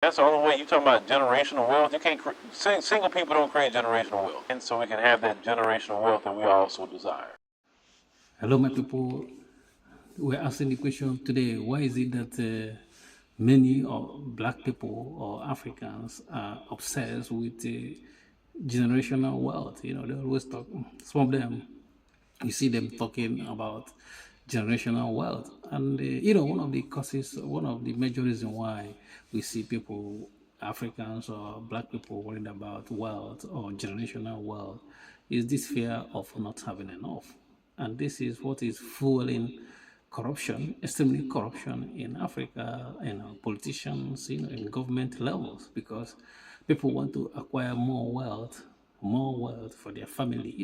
That's the only way. You talking about generational wealth? You can't. Single people don't create generational wealth, and so we can have that generational wealth that we also desire. Hello, my people. We're asking the question today: why is it that many black people or Africans are obsessed with generational wealth? They always talk. Some of them, you see them talking about generational wealth, and one of the causes, one of the major reasons why we see people, Africans or black people, worried about wealth or generational wealth is this fear of not having enough. And this is what is fueling corruption, extremely corruption in Africa, politicians, in government levels, because people want to acquire more wealth for their family,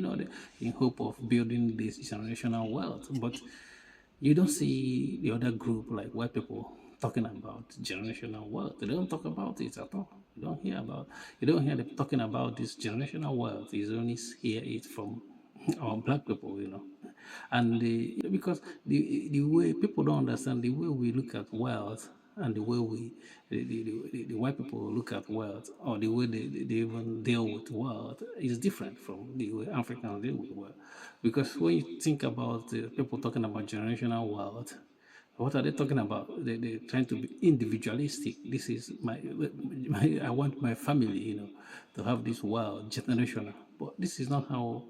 in hope of building this generational wealth. But you don't see the other group like white people talking about generational wealth. They don't talk about it at all. You don't hear them talking about this generational wealth. You only hear it from our black people, and because the way people don't understand the way we look at wealth and the way the white people look at wealth, or the way they even deal with wealth, is different from the way Africans deal with wealth. Because when you think about people talking about generational wealth, what are they talking about? They're trying to be individualistic. This is I want my family, to have this wealth generational. But this is not how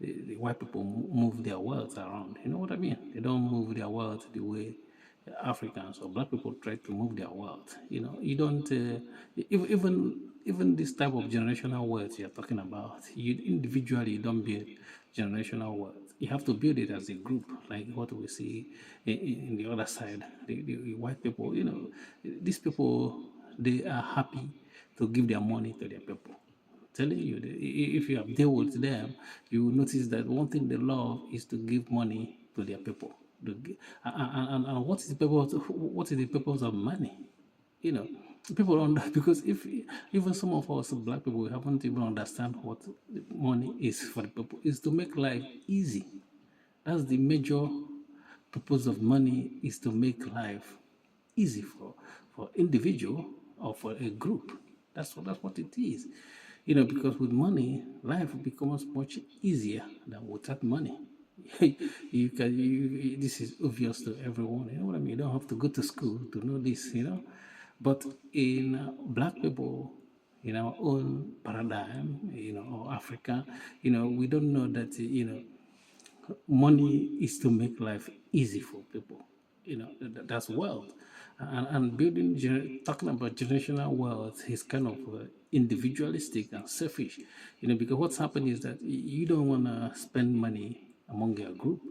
the white people move their wealth around. You know what I mean? They don't move their wealth the way Africans or black people try to move their wealth. You don't even this type of generational wealth you're talking about. You individually don't build generational wealth. You have to build it as a group, like what we see in the other side. The white people, these people, they are happy to give their money to their people. Telling you, if you have dealt with them, you will notice that one thing they love is to give money to their people. And what is the purpose? What is the purpose of money? You know, people don't because if even some of us black people, we haven't even understand what money is for the people. Is to make life easy. That's the major purpose of money, is to make life easy for individual or for a group. That's what it is. Because with money, life becomes much easier than without money. This is obvious to everyone. You know what I mean? You don't have to go to school to know this. But in black people, in our own paradigm, or Africa, we don't know that, money is to make life easy for people. That's wealth. And talking about generational wealth is kind of individualistic and selfish. Because what's happened is that you don't want to spend money among your group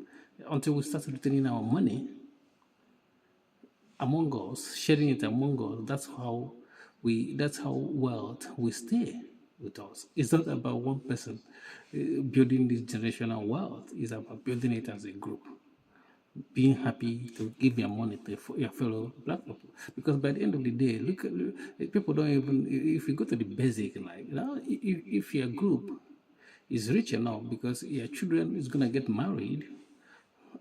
until we start returning our money among us, sharing it among us. That's how wealth will stay with us. It's not about one person building this generational wealth. It's about building it as a group, being happy to give your money to your fellow black people. Because by the end of the day, people don't even, if you go to the basic, like, if your group is rich enough, because your children is going to get married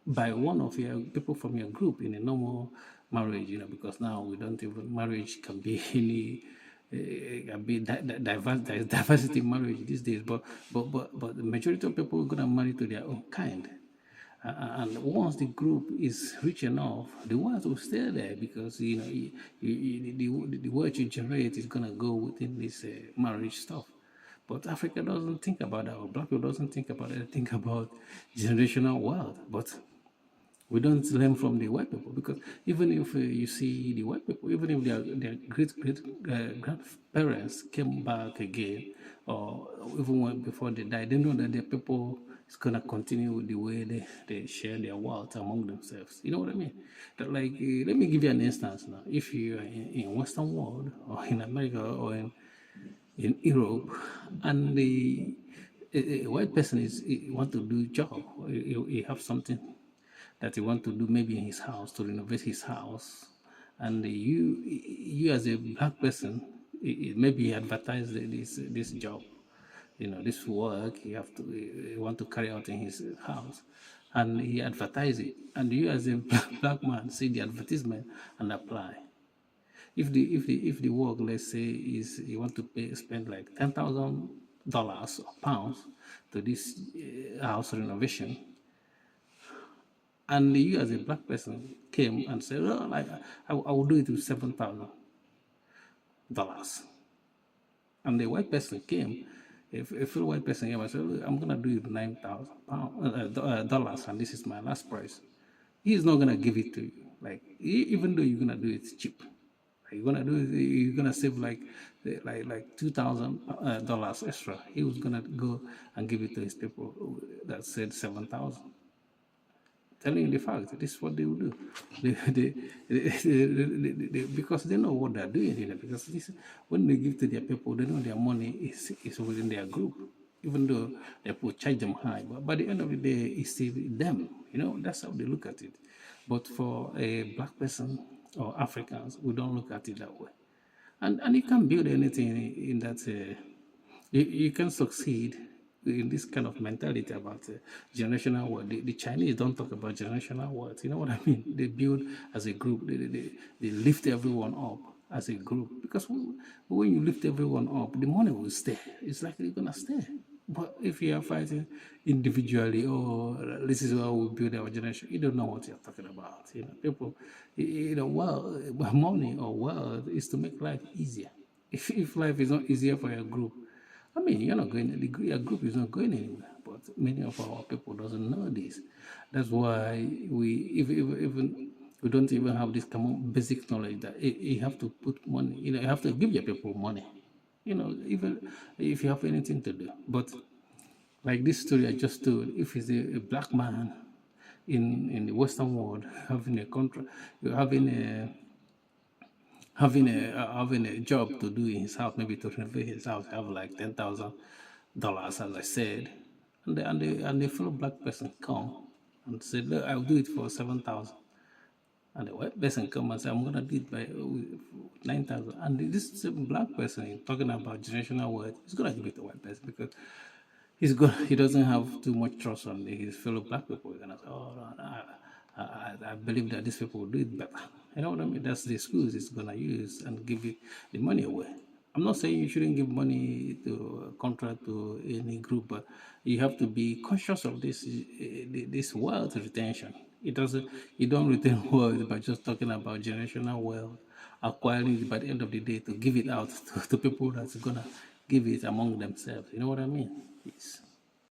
by one of your people from your group in a normal marriage, because now we don't even, marriage can be any, can be diverse, there's diversity in marriage these days, but the majority of people are gonna marry to their own kind. And once the group is rich enough, the ones will stay there, because the wealth you generate is gonna go within this marriage stuff. But Africa doesn't think about that, or Black people doesn't think about it. They think about generational wealth. But we don't learn from the white people, because even if you see the white people, even if their great grandparents came back again, or even before they died, they know that their people is gonna continue with the way they share their wealth among themselves. You know what I mean? That, like, let me give you an instance now. If you are in Western world, or in America, or in Europe, and a white person want to do job, he have something that he want to do, maybe in his house, to renovate his house, and you as a black person, maybe advertise this job, this work you have to you want to carry out in his house, and he advertise it, and you as a black man see the advertisement and apply. If the work, let's say, is you want to spend like $10,000 or pounds to this house renovation, and you as a black person came and said, "Oh, like I will do it with $7,000," and the white person came, if a full white person came and said, "Look, I'm gonna do it with $9,000 and this is my last price," he's not gonna give it to you. Like even though you're gonna do it cheap, you're gonna save like $2,000 extra. He was gonna go and give it to his people that said 7,000. Telling you the fact, this is what they will do. Because they know what they're doing, because when they give to their people, they know their money is within their group, even though they will charge them high. But by the end of the day, it's still them. That's how they look at it. But for a black person or Africans, we don't look at it that way. And you can't build anything in that. You can succeed in this kind of mentality about generational wealth. The Chinese don't talk about generational wealth. You know what I mean? They build as a group. They lift everyone up as a group, because when you lift everyone up, the money will stay. It's likely gonna stay. But if you are fighting individually, oh, this is how we build our generation, you don't know what you're talking about. People, well, money or wealth is to make life easier. If life is not easier for your group, I mean, you're not going. Your group is not going anywhere. But many of our people doesn't know this. That's why even we don't even have this common basic knowledge that you have to put money. You have to give your people money. Even if you have anything to do. But like this story I just told, if he's a black man in the Western world having a contract, having a job to do in his house, maybe to renovate his house, have like $10,000, as I said, and the fellow black person come and said, "Look, I'll do it for 7,000." And the white person come and say, "I'm gonna do it by 9,000." And this same black person talking about generational wealth, he's gonna give it to white person because he doesn't have too much trust on his fellow black people. He's gonna say, "Oh, no, no, I believe that these people will do it better." You know what I mean? That's the excuse he's gonna use and give it the money away. I'm not saying you shouldn't give money to a contract to any group, but you have to be conscious of this wealth retention. It doesn't You don't retain wealth by just talking about generational wealth, acquiring it by the end of the day to give it out to people that's gonna give it among themselves. You know what I mean? Yes.